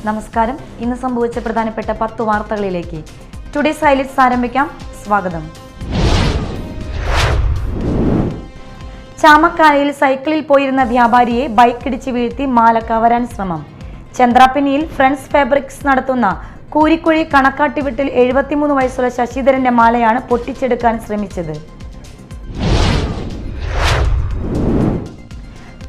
നമസ്കാരം. ഇന്ന് സംഭവിച്ച പ്രധാനപ്പെട്ട 10 വാർത്തകളിലേക്ക് ടുഡേസ് ഹൈലൈറ്റ്സ് ആരംഭിക്കാം. സ്വാഗതം. ചാമക്കാലയിൽ സൈക്കിളിൽ പോയിരുന്ന വ്യാപാരിയെ ബൈക്കിടിച്ച് വീഴ്ത്തി മാല കവരാൻ ശ്രമം. ചന്ദ്രാപിന്നിയിൽ ഫ്രണ്ട്സ് ഫാബ്രിക്സ് നടത്തുന്ന കൂരിക്കുഴി കണക്കാട്ടിവിട്ടിൽ 73 വയസ്സുള്ള ശശിധരന്റെ മാലയാണ് പൊട്ടിച്ചെടുക്കാൻ ശ്രമിച്ചത്.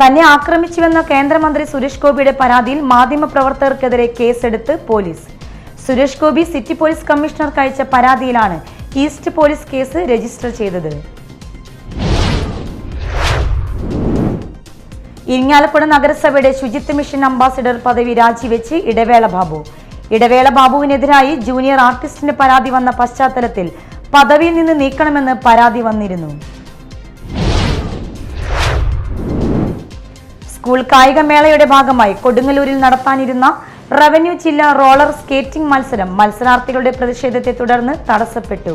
തന്നെ ആക്രമിച്ചുവെന്ന കേന്ദ്രമന്ത്രി സുരേഷ് ഗോപിയുടെ പരാതിയിൽ മാധ്യമപ്രവർത്തകർക്കെതിരെ കേസെടുത്ത് police. Suresh Gopi city police കമ്മീഷണർക്ക് അയച്ച പരാതിയിലാണ് ഈസ്റ്റ് പോലീസ് കേസ് രജിസ്റ്റർ ചെയ്തത്. ഇരിങ്ങാലക്കുട നഗരസഭയുടെ ശുചിത്വ മിഷൻ അംബാസിഡർ പദവി രാജിവെച്ച് ഇടവേള ബാബു. ഇടവേള ബാബുവിനെതിരായി ജൂനിയർ ആർട്ടിസ്റ്റിന്റെ പരാതി വന്ന പശ്ചാത്തലത്തിൽ പദവിയിൽ നിന്ന് നീക്കണമെന്ന് പരാതി വന്നിരുന്നു. സ്കൂൾ കായികമേളയുടെ ഭാഗമായി കൊടുങ്ങല്ലൂരിൽ നടത്താനിരുന്ന റവന്യൂ ജില്ലാ റോളർ സ്കേറ്റിംഗ് മത്സരാർത്ഥികളുടെ പ്രതിഷേധത്തെ തുടർന്ന് തടസ്സപ്പെട്ടു.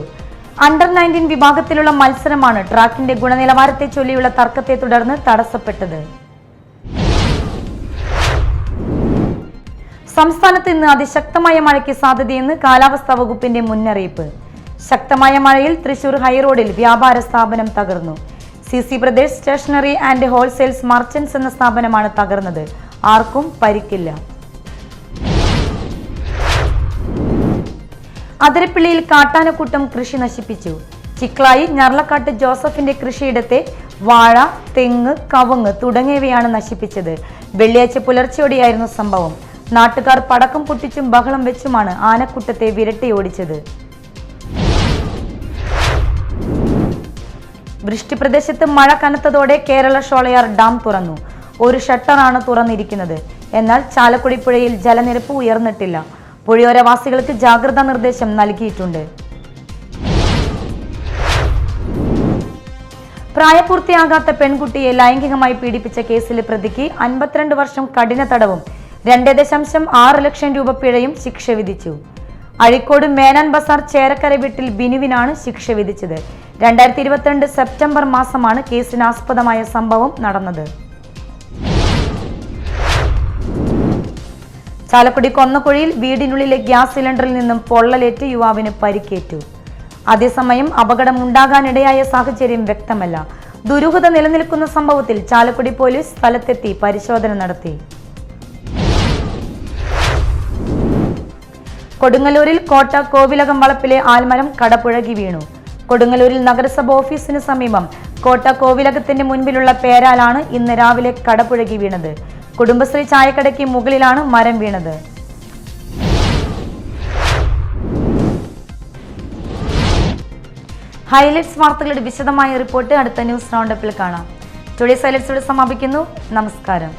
അണ്ടർ 19 വിഭാഗത്തിലുള്ള മത്സരമാണ് ട്രാക്കിന്റെ ഗുണനിലവാരത്തെ ചൊല്ലിയുള്ള തർക്കത്തെ തുടർന്ന് തടസ്സപ്പെട്ടത്. സംസ്ഥാനത്ത് ഇന്ന് അതിശക്തമായ മഴയ്ക്ക് സാധ്യതയെന്ന് കാലാവസ്ഥാ വകുപ്പിന്റെ മുന്നറിയിപ്പ്. ശക്തമായ മഴയിൽ തൃശൂർ ഹൈറോഡിൽ വ്യാപാര സ്ഥാപനം തകർന്നു. CC brothers stationery and wholesales merchants എന്ന സ്ഥാപനമാണ് തകർന്നത്. ആർക്കും പരിക്കില്ല. അതിരപ്പിള്ളിയിൽ കാട്ടാനക്കൂട്ടം കൃഷി നശിപ്പിച്ചു. ചിക്ലായി ഞർലക്കാട്ട് ജോസഫിന്റെ കൃഷിയിടത്തെ വാഴ, തെങ്ങ്, കവുങ്ങ് തുടങ്ങിയവയാണ് നശിപ്പിച്ചത്. വെള്ളിയാഴ്ച പുലർച്ചെയോടെയായിരുന്നു സംഭവം. നാട്ടുകാർ പടക്കം പൊട്ടിച്ചും ബഹളം വെച്ചുമാണ് ആനക്കൂട്ടത്തെ വിരട്ടിയോടിച്ചത്. വൃഷ്ടിപ്രദേശത്ത് മഴ കനത്തതോടെ കേരള ഷോളയാർ ഡാം തുറന്നു. ഒരു ഷട്ടറാണ് തുറന്നിരിക്കുന്നത്. എന്നാൽ ചാലക്കുടി പുഴയിൽ ജലനിരപ്പ് ഉയർന്നിട്ടില്ല. പുഴയോരവാസികൾക്ക് ജാഗ്രതാ നിർദ്ദേശം നൽകിയിട്ടുണ്ട്. പ്രായപൂർത്തിയാകാത്ത പെൺകുട്ടിയെ ലൈംഗികമായി പീഡിപ്പിച്ച കേസിലെ പ്രതിക്ക് 52 വർഷം കഠിന തടവും 2.6 ലക്ഷം രൂപ പിഴയും ശിക്ഷ വിധിച്ചു. അഴീക്കോട് മേനാൻ ബസാർ ചേരക്കര വീട്ടിൽ ബിനുവിനാണ് ശിക്ഷ വിധിച്ചത്. 2022 സെപ്റ്റംബർ മാസമാണ് കേസിനാസ്പദമായ സംഭവം നടന്നത്. ചാലക്കുടി കൊന്നക്കുഴിയിൽ വീടിനുള്ളിലെ ഗ്യാസ് സിലിണ്ടറിൽ നിന്നും പൊള്ളലേറ്റ് യുവാവിന് പരിക്കേറ്റു. അതേസമയം അപകടം ഉണ്ടാകാനിടയായ സാഹചര്യം വ്യക്തമല്ല. ദുരൂഹത നിലനിൽക്കുന്ന സംഭവത്തിൽ ചാലക്കുടി പോലീസ് സ്ഥലത്തെത്തി പരിശോധന നടത്തി. കൊടുങ്ങല്ലൂരിൽ കോട്ട കോവിലകം വളപ്പിലെ ആൽമരം കടപുഴകി വീണു. കൊടുങ്ങല്ലൂരിൽ നഗരസഭ ഓഫീസിന് സമീപം കോട്ട കോവിലകത്തിന്റെ മുൻപിലുള്ള പേരാലാണ് ഇന്ന് രാവിലെ കടപുഴകി വീണത്. കുടുംബശ്രീ ചായക്കടയ്ക്ക് മുകളിലാണ് മരം വീണത്. ഹൈലൈറ്റ്സ് വാർത്തകളുടെ വിശദമായ റിപ്പോർട്ട് അടുത്ത ന്യൂസ് റൗണ്ടപ്പിൽ കാണാം. ടുഡേസ് ഹൈലൈറ്റ്സോടെ സമാപിക്കുന്നു. നമസ്കാരം.